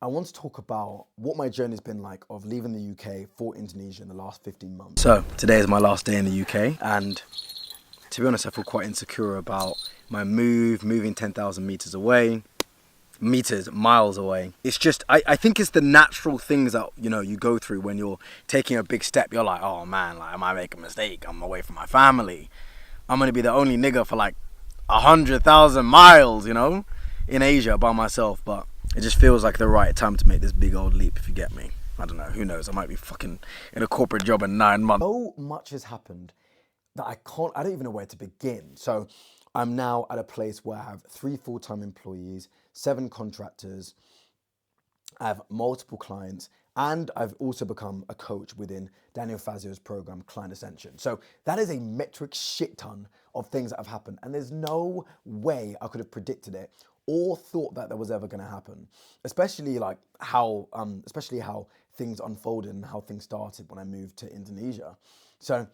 I want to talk about what my journey's been like of leaving the UK for Indonesia in the last 15 months. So, today is my last day in the UK, and to be honest, I feel quite insecure about my moving 10,000 meters away, miles away. It's just, I think it's the natural things that, you go through when you're taking a big step. You're like, oh man, like, I might make a mistake. I'm away from my family. I'm going to be the only nigga for like 100,000 miles, in Asia by myself. But it just feels like the right time to make this big old leap, if you get me. I don't know, who knows? I might be fucking in a corporate job in 9 months. So much has happened that I don't even know where to begin. So I'm now at a place where I have 3 full-time employees, 7 contractors, I have multiple clients, and I've also become a coach within Daniel Fazio's program, Client Ascension. So that is a metric shit ton of things that have happened, and there's no way I could have predicted it or thought that was ever going to happen. Especially how things unfolded and how things started when I moved to Indonesia. So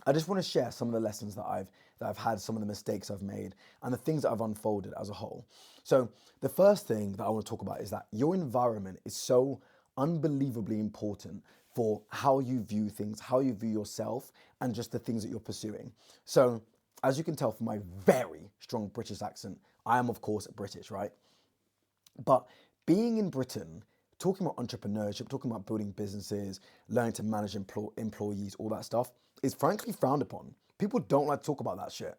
I just want to share some of the lessons that I've had, some of the mistakes I've made, and the things that I've unfolded as a whole. So the first thing that I want to talk about is that your environment is so unbelievably important for how you view things, how you view yourself, and just the things that you're pursuing. So as you can tell from my very strong British accent, I am of course British, right? But being in Britain, talking about entrepreneurship, talking about building businesses, learning to manage employees, all that stuff, is frankly frowned upon. People don't like to talk about that shit.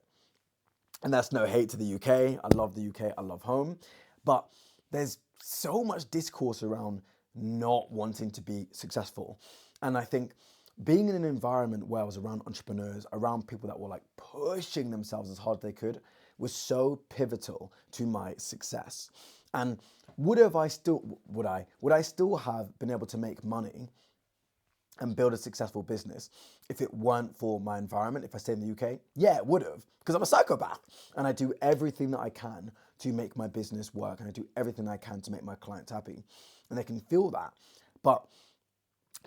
And that's no hate to the UK. I love the UK. I love home. But there's so much discourse around not wanting to be successful. And I think being in an environment where I was around entrepreneurs, around people that were like pushing themselves as hard as they could, was so pivotal to my success. And would I still have been able to make money and build a successful business if it weren't for my environment, if I stayed in the UK? Yeah, it would have, because I'm a psychopath and I do everything that I can to make my business work, and I do everything I can to make my clients happy, and they can feel that. But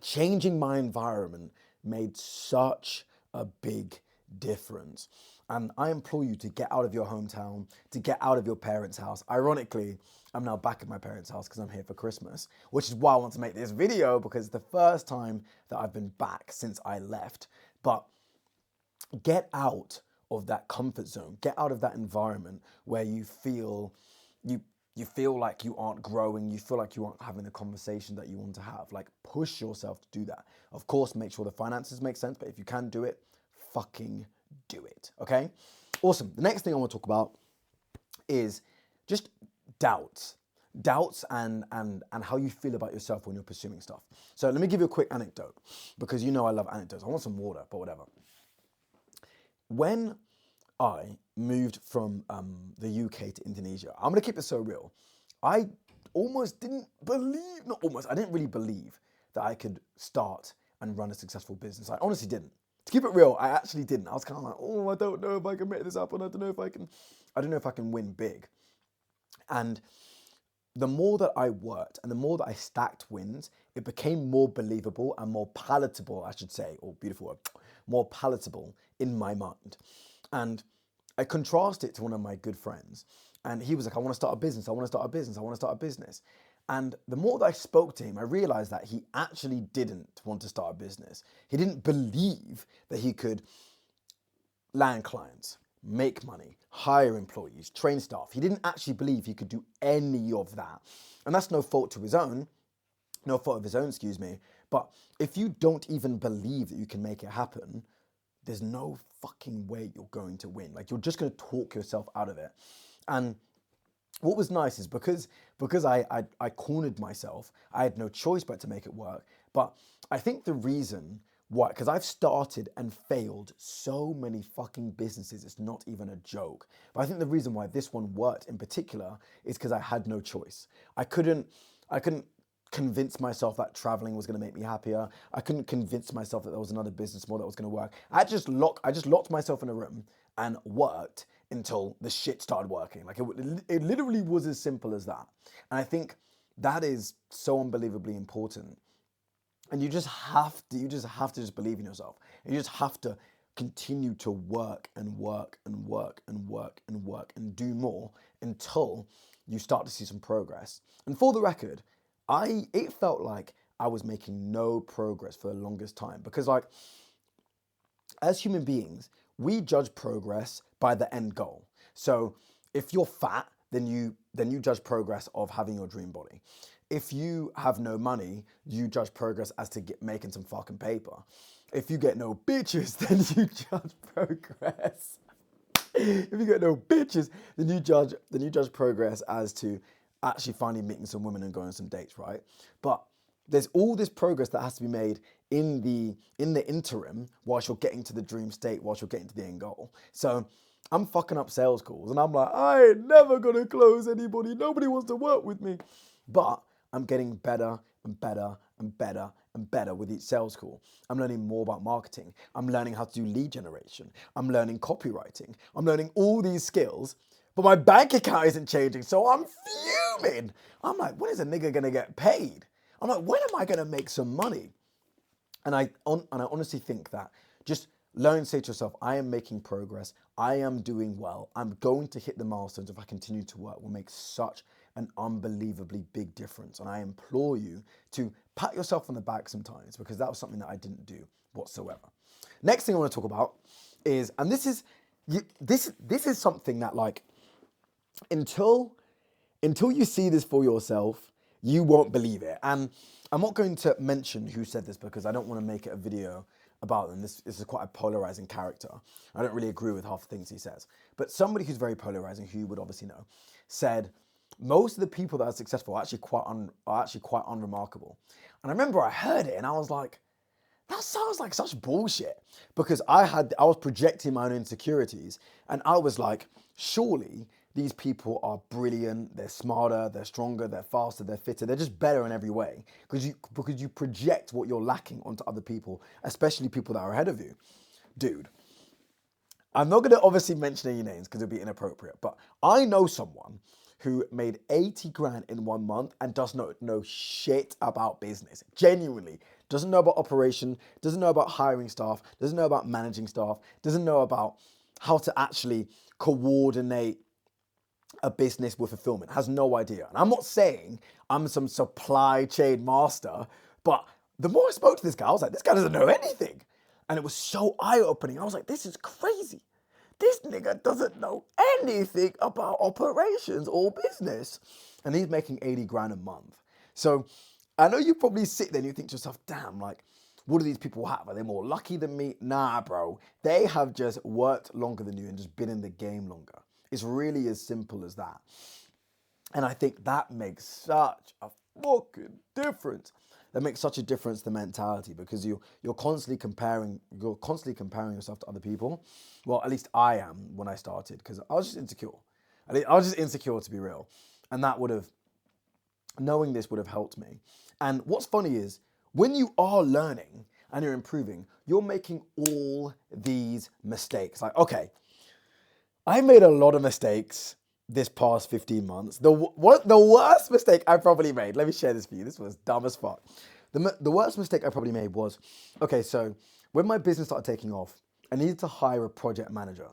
changing my environment made such a big difference. And I implore you to get out of your hometown, to get out of your parents' house. Ironically, I'm now back at my parents' house because I'm here for Christmas, which is why I want to make this video, because it's the first time that I've been back since I left. But get out of that comfort zone, get out of that environment where you feel like you aren't growing, you feel like you aren't having the conversation that you want to have. Like, push yourself to do that. Of course, make sure the finances make sense, but if you can do it, fucking do it, okay? Awesome. The next thing I want to talk about is just doubts. Doubts and how you feel about yourself when you're pursuing stuff. So let me give you a quick anecdote, because I love anecdotes. I want some water, but whatever. When I moved from the UK to Indonesia, I'm gonna keep it so real. I almost didn't believe, not almost, I didn't really believe that I could start and run a successful business. I honestly didn't. To keep it real, I actually didn't. I was kind of like, oh, I don't know if I can make this happen. I don't know if I can win big. And the more that I worked and the more that I stacked wins, it became more believable and more palatable, I should say, or beautiful word, more palatable in my mind. And I contrast it to one of my good friends. And he was like, I want to start a business. I want to start a business. I want to start a business. And the more that I spoke to him, I realized that he actually didn't want to start a business. He didn't believe that he could land clients, make money, hire employees, train staff. He didn't actually believe he could do any of that. And that's no fault of his own, excuse me. But if you don't even believe that you can make it happen, there's no fucking way you're going to win. Like, you're just going to talk yourself out of it. And what was nice is because I cornered myself, I had no choice but to make it work. But I think the reason why, because I've started and failed so many fucking businesses, it's not even a joke. But I think the reason why this one worked in particular is because I had no choice. I couldn't convince myself that traveling was going to make me happier. I couldn't convince myself that there was another business model that was going to work. I just locked myself in a room and worked until the shit started working. Like, it literally was as simple as that. And I think that is so unbelievably important. And you just have to just believe in yourself. And you just have to continue to work and work and work and work and work and do more until you start to see some progress. And for the record, it felt like I was making no progress for the longest time, because like, as human beings, we judge progress by the end goal. So if you're fat, then you judge progress of having your dream body. If you have no money, you judge progress as to making some fucking paper. If you get no bitches, then you judge progress. If you get no bitches, then you judge progress as to actually finally meeting some women and going on some dates, right? But there's all this progress that has to be made in the interim whilst you're getting to the dream state, whilst you're getting to the end goal. So I'm fucking up sales calls and I'm like, I ain't never gonna close anybody. Nobody wants to work with me. But I'm getting better and better and better and better with each sales call. I'm learning more about marketing. I'm learning how to do lead generation. I'm learning copywriting. I'm learning all these skills, but my bank account isn't changing. So I'm fuming. I'm like, when is a nigga gonna get paid? I'm like, when am I gonna make some money? And I honestly think that just learn to say to yourself, I am making progress. I am doing well. I'm going to hit the milestones if I continue to work will make such an unbelievably big difference. And I implore you to pat yourself on the back sometimes, because that was something that I didn't do whatsoever. Next thing I want to talk about is, and this is something that, like, until you see this for yourself, you won't believe it. And I'm not going to mention who said this because I don't want to make it a video about them. This is quite a polarizing character. I don't really agree with half the things he says. But somebody who's very polarizing, who you would obviously know, said most of the people that are successful are actually quite unremarkable. And I remember I heard it and I was like, that sounds like such bullshit, because I was projecting my own insecurities and I was like, surely these people are brilliant, they're smarter, they're stronger, they're faster, they're fitter, they're just better in every way, because you project what you're lacking onto other people, especially people that are ahead of you. Dude, I'm not going to obviously mention any names because it'd be inappropriate, but I know someone who made 80 grand in 1 month and does not know shit about business. Genuinely. Doesn't know about operation, doesn't know about hiring staff, doesn't know about managing staff, doesn't know about how to actually coordinate a business with fulfillment, has no idea. And I'm not saying I'm some supply chain master, but the more I spoke to this guy, I was like, this guy doesn't know anything. And it was so eye-opening. I was like, this is crazy. This nigga doesn't know anything about operations or business. And he's making 80 grand a month. So I know you probably sit there and you think to yourself, damn, like, what do these people have? Are they more lucky than me? Nah, bro. They have just worked longer than you and just been in the game longer. It's really as simple as that. And I think that makes such a fucking difference. That makes such a difference to mentality, because you're constantly comparing yourself to other people. Well, at least I am when I started, because I was just insecure. I was just insecure, to be real. And knowing this would have helped me. And what's funny is, when you are learning and you're improving, you're making all these mistakes. Like, okay, I made a lot of mistakes this past 15 months. The worst mistake I probably made, let me share this for you. This was dumb as fuck. The worst mistake I probably made was, okay, so when my business started taking off, I needed to hire a project manager.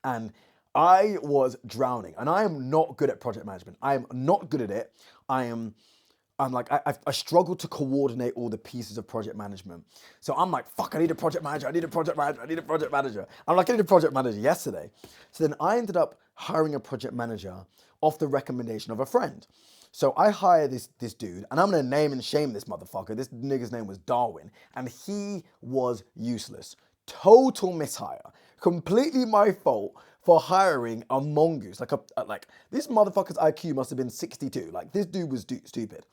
And I was drowning. And I am not good at project management. I am not good at it. I struggle to coordinate all the pieces of project management. So I'm like, fuck, I need a project manager. I need a project manager. I'm like, I need a project manager yesterday. So then I ended up hiring a project manager off the recommendation of a friend. So I hired this dude, and I'm gonna name and shame this motherfucker. This nigga's name was Darwin, and he was useless. Total mishire. Completely my fault for hiring a mongoose. Like this motherfucker's IQ must have been 62. Like, this dude was stupid.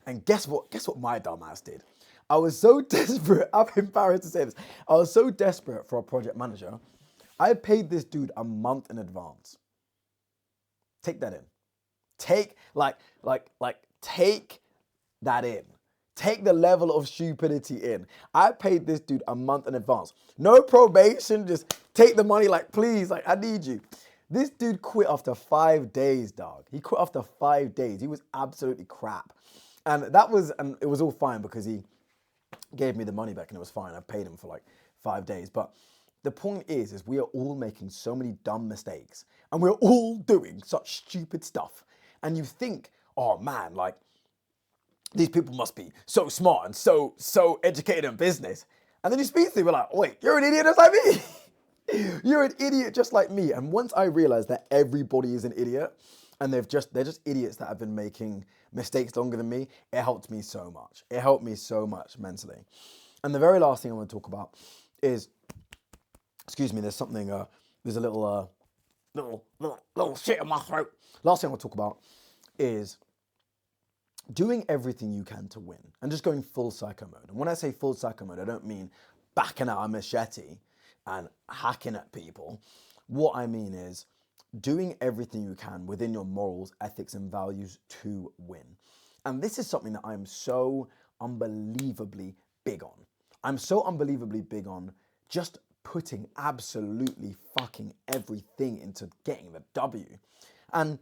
And guess what? Guess what my dumb ass did? I was so desperate. I'm embarrassed to say this. I was so desperate for a project manager. I paid this dude a month in advance. Take that in. Take that in. Take the level of stupidity in. I paid this dude a month in advance. No probation, just take the money, like, please, like, I need you. This dude quit after 5 days, dog. He quit after 5 days. He was absolutely crap. And it was all fine because he gave me the money back and it was fine. I paid him for like 5 days. But the point is we are all making so many dumb mistakes and we're all doing such stupid stuff. And you think, oh man, like these people must be so smart and so educated in business. And then you speak to them, you're like, wait, you're an idiot just like me. You're an idiot just like me. And once I realized that everybody is an idiot and they're just idiots that have been making mistakes longer than me, it helped me so much. It helped me so much mentally. And the very last thing I want to talk about is, excuse me, there's something, there's a little shit in my throat. Last thing I want to talk about is doing everything you can to win and just going full psycho mode. And when I say full psycho mode, I don't mean backing out a machete and hacking at people. What I mean is doing everything you can within your morals, ethics, and values to win. And this is something that I'm so unbelievably big on. I'm so unbelievably big on just putting absolutely fucking everything into getting the W. And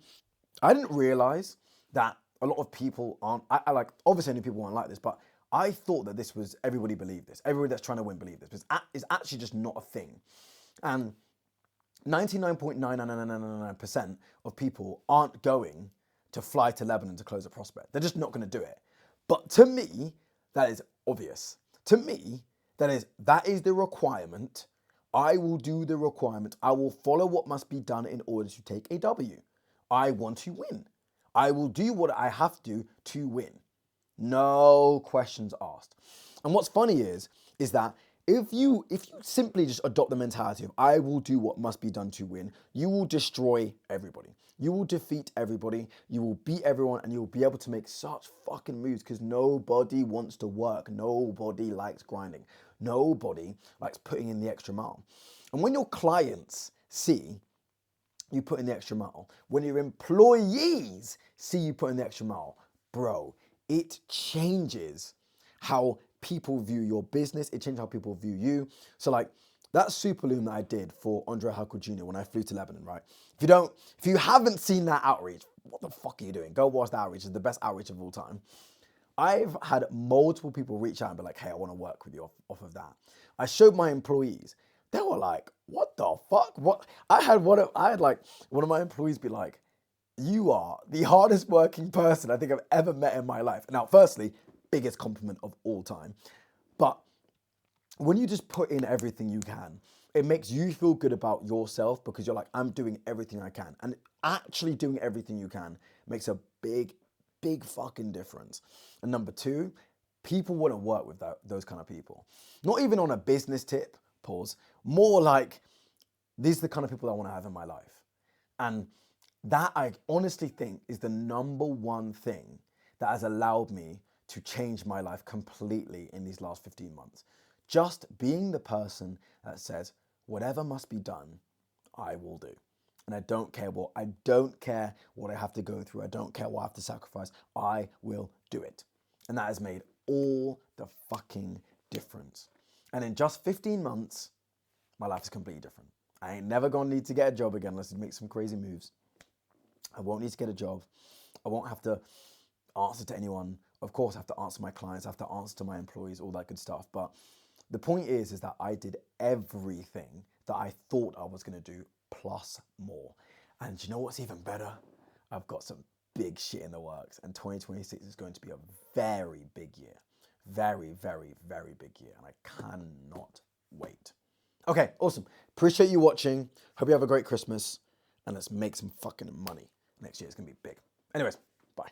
I didn't realize that a lot of people aren't, I like, obviously only people aren't like this, but I thought that this was, everybody believed this. Everybody that's trying to win believed this. But it's actually just not a thing. And 99.99999% of people aren't going to fly to Lebanon to close a prospect. They're just not going to do it. But to me, that is obvious. To me, that is the requirement. I will do the requirement. I will follow what must be done in order to take a W. I want to win. I will do what I have to win. No questions asked. And what's funny is that if you simply just adopt the mentality of I will do what must be done to win, you will destroy everybody. You will defeat everybody. You will beat everyone and you'll be able to make such fucking moves because nobody wants to work. Nobody likes grinding. Nobody likes putting in the extra mile. And when your clients see you put in the extra mile, when your employees see you put in the extra mile, bro, it changes how people view your business. It changes how people view you. So like that super loom that I did for Andre Halko Jr. when I flew to Lebanon, right? If you haven't seen that outreach, what the fuck are you doing? Go watch that outreach. It's the best outreach of all time. I've had multiple people reach out and be like, hey, I want to work with you off of that. I showed my employees. They were like, what the fuck? What? I had one of my employees be like, you are the hardest working person I think I've ever met in my life. Now, firstly, biggest compliment of all time. But when you just put in everything you can, it makes you feel good about yourself because you're like, I'm doing everything I can. And actually doing everything you can makes a big fucking difference. And number two, people want to work with those kind of people. Not even on a business tip, pause, more like these are the kind of people I want to have in my life. And that I honestly think is the number one thing that has allowed me to change my life completely in these last 15 months. Just being the person that says, whatever must be done, I will do. And I don't care what I have to go through. I don't care what I have to sacrifice. I will do it. And that has made all the fucking difference. And in just 15 months, my life is completely different. I ain't never gonna need to get a job again unless I make some crazy moves. I won't need to get a job. I won't have to answer to anyone. Of course, I have to answer my clients. I have to answer to my employees, all that good stuff. But the point is that I did everything that I thought I was going to do plus more. And you know what's even better? I've got some big shit in the works. And 2026 is going to be a very big year. Very, very, very big year. And I cannot wait. Okay, awesome. Appreciate you watching. Hope you have a great Christmas. And let's make some fucking money. Next year is going to be big. Anyways, bye.